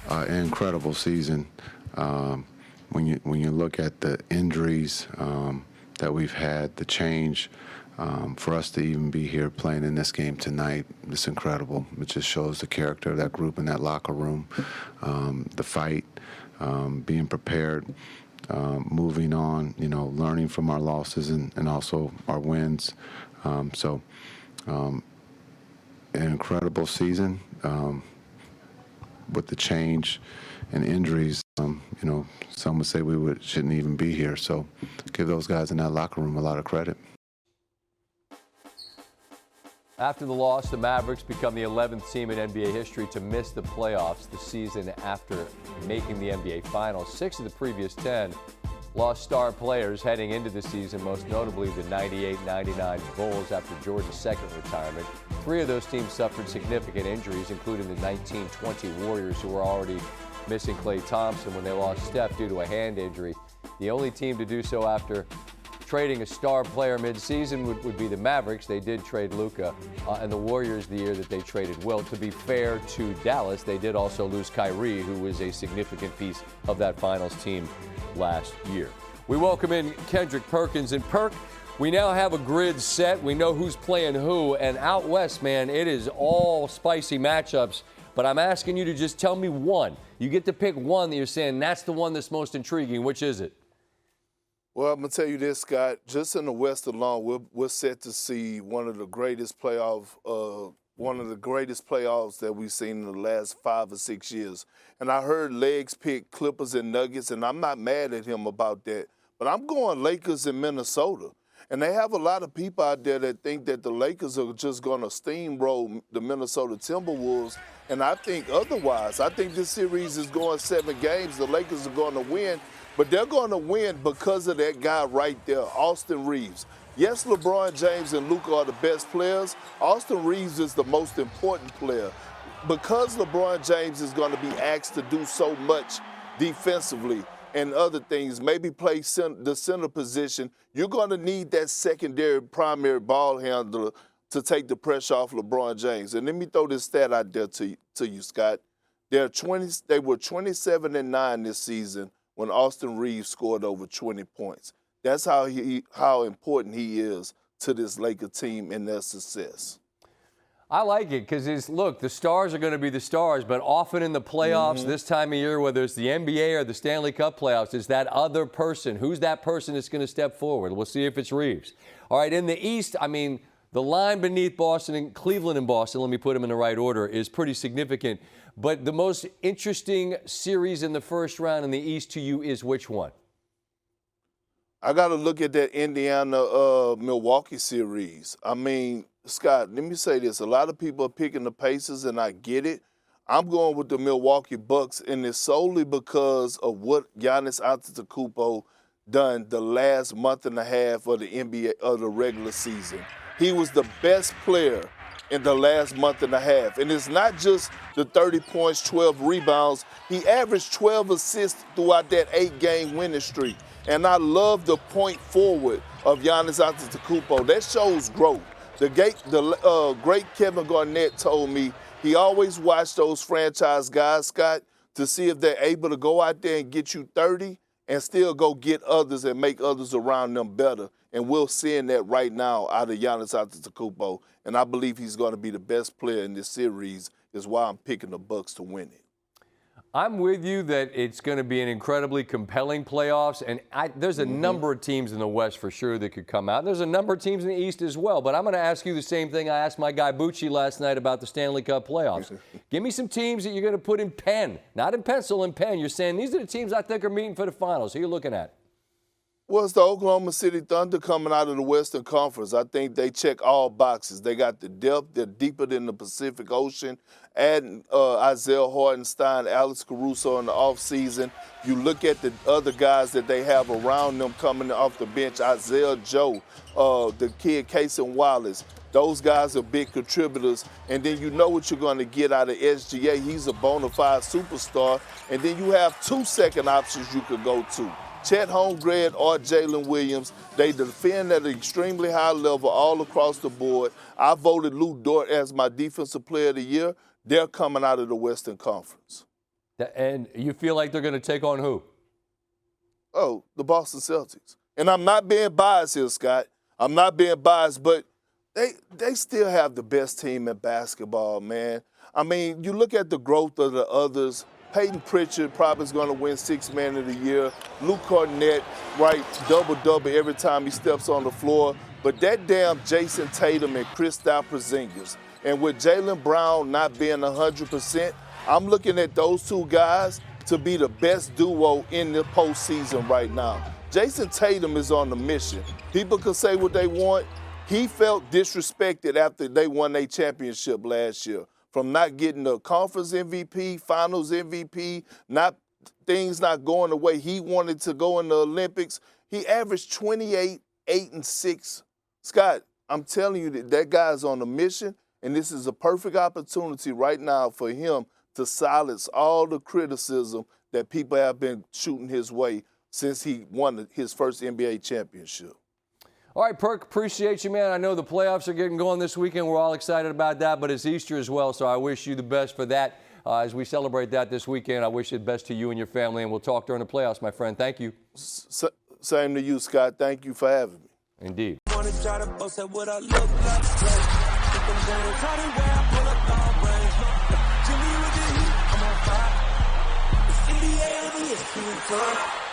an incredible season. When you look at the injuries that we've had, the change, for us to even be here playing in this game tonight, it's incredible. It just shows the character of that group in that locker room, the fight, being prepared, moving on, learning from our losses and also our wins. An incredible season with the change and injuries. Some would say shouldn't even be here. So give those guys in that locker room a lot of credit. After the loss, the Mavericks become the 11th team in NBA history to miss the playoffs the season after making the NBA Finals. 6 of the previous 10 lost star players heading into the season, most notably the 98-99 Bulls after Jordan's second retirement. 3 of those teams suffered significant injuries, including the 1920 Warriors, who were already missing Klay Thompson when they lost Steph due to a hand injury. The only team to do so after trading a star player midseason would be the Mavericks. They did trade Luka, and the Warriors the year that they traded Wilt. To be fair to Dallas, they did also lose Kyrie, who was a significant piece of that finals team last year. We welcome in Kendrick Perkins. And Perk, we now have a grid set. We know who's playing who. And out west, man, it is all spicy matchups. But I'm asking you to just tell me one. You get to pick one that you're saying that's the one that's most intriguing. Which is it? Well, I'm going to tell you this, Scott. Just in the West alone, we're set to see one of the greatest playoffs that we've seen in the last 5 or 6 years. And I heard Legs pick Clippers and Nuggets, and I'm not mad at him about that. But I'm going Lakers and Minnesota. And they have a lot of people out there that think that the Lakers are just going to steamroll the Minnesota Timberwolves. And I think otherwise. I think this series is going 7 games. The Lakers are going to win. But they're going to win because of that guy right there, Austin Reeves. Yes, LeBron James and Luka are the best players. Austin Reeves is the most important player. Because LeBron James is going to be asked to do so much defensively and other things, maybe play the center position, you're going to need that secondary primary ball handler to take the pressure off LeBron James. And let me throw this stat out there to you, Scott. They were 27-9 this season when Austin Reeves scored over 20 points. That's how important he is to this Laker team and their success. I like it because, look, the stars are going to be the stars, but often in the playoffs this time of year, whether it's the NBA or the Stanley Cup playoffs, is that other person. Who's that person that's going to step forward? We'll see if it's Reeves. All right, in the East, I mean, the line beneath Boston and Cleveland and Boston, let me put them in the right order, is pretty significant. But the most interesting series in the first round in the East to you is which one? I got to look at that Indiana-Milwaukee series. I mean, Scott, let me say this. A lot of people are picking the Pacers, and I get it. I'm going with the Milwaukee Bucks, and it's solely because of what Giannis Antetokounmpo done the last month and a half of the NBA of the regular season. He was the best player in the last month and a half. And it's not just the 30 points, 12 rebounds. He averaged 12 assists throughout that 8-game winning streak. And I love the point forward of Giannis Antetokounmpo. That shows growth. The great Kevin Garnett told me he always watched those franchise guys, Scott, to see if they're able to go out there and get you 30 and still go get others and make others around them better. And we're seeing that right now out of Giannis Antetokounmpo. And I believe he's going to be the best player in this series, is why I'm picking the Bucks to win it. I'm with you that it's going to be an incredibly compelling playoffs, and there's a number of teams in the West for sure that could come out. There's a number of teams in the East as well, but I'm going to ask you the same thing I asked my guy Bucci last night about the Stanley Cup playoffs. Give me some teams that you're going to put in pen, not in pencil, in pen. You're saying these are the teams I think are meeting for the finals. Who are you looking at? Well, it's the Oklahoma City Thunder coming out of the Western Conference. I think they check all boxes. They got the depth. They're deeper than the Pacific Ocean. Adding Isaiah Hartenstein, Alex Caruso in the offseason. You look at the other guys that they have around them coming off the bench, Isaiah Joe, the kid Cason Wallace. Those guys are big contributors. And then you know what you're going to get out of SGA. He's a bona fide superstar. And then you have 2 second options you could go to. Chet Holmgren or Jalen Williams. They defend at an extremely high level all across the board. I voted Lou Dort as my Defensive Player of the Year. They're coming out of the Western Conference. And you feel like they're going to take on who? Oh, the Boston Celtics. And I'm not being biased here, Scott. I'm not being biased, but they still have the best team in basketball, man. I mean, you look at the growth of the others. Peyton Pritchard probably is going to win Sixth Man of the Year. Luke Cornett, right, double-double every time he steps on the floor. But that damn Jason Tatum and Kristaps Porzingis, and with Jaylen Brown not being 100%, I'm looking at those two guys to be the best duo in the postseason right now. Jason Tatum is on the mission. People can say what they want. He felt disrespected after they won their championship last year, from not getting the conference MVP, finals MVP, things not going the way he wanted to go in the Olympics. He averaged 28, 8, and 6. Scott, I'm telling you that guy's on a mission, and this is a perfect opportunity right now for him to silence all the criticism that people have been shooting his way since he won his first NBA championship. All right, Perk, appreciate you, man. I know the playoffs are getting going this weekend. We're all excited about that, but it's Easter as well, so I wish you the best for that. As we celebrate that this weekend, I wish the best to you and your family, and we'll talk during the playoffs, my friend. Thank you. Same to you, Scott. Thank you for having me. Indeed. NBA,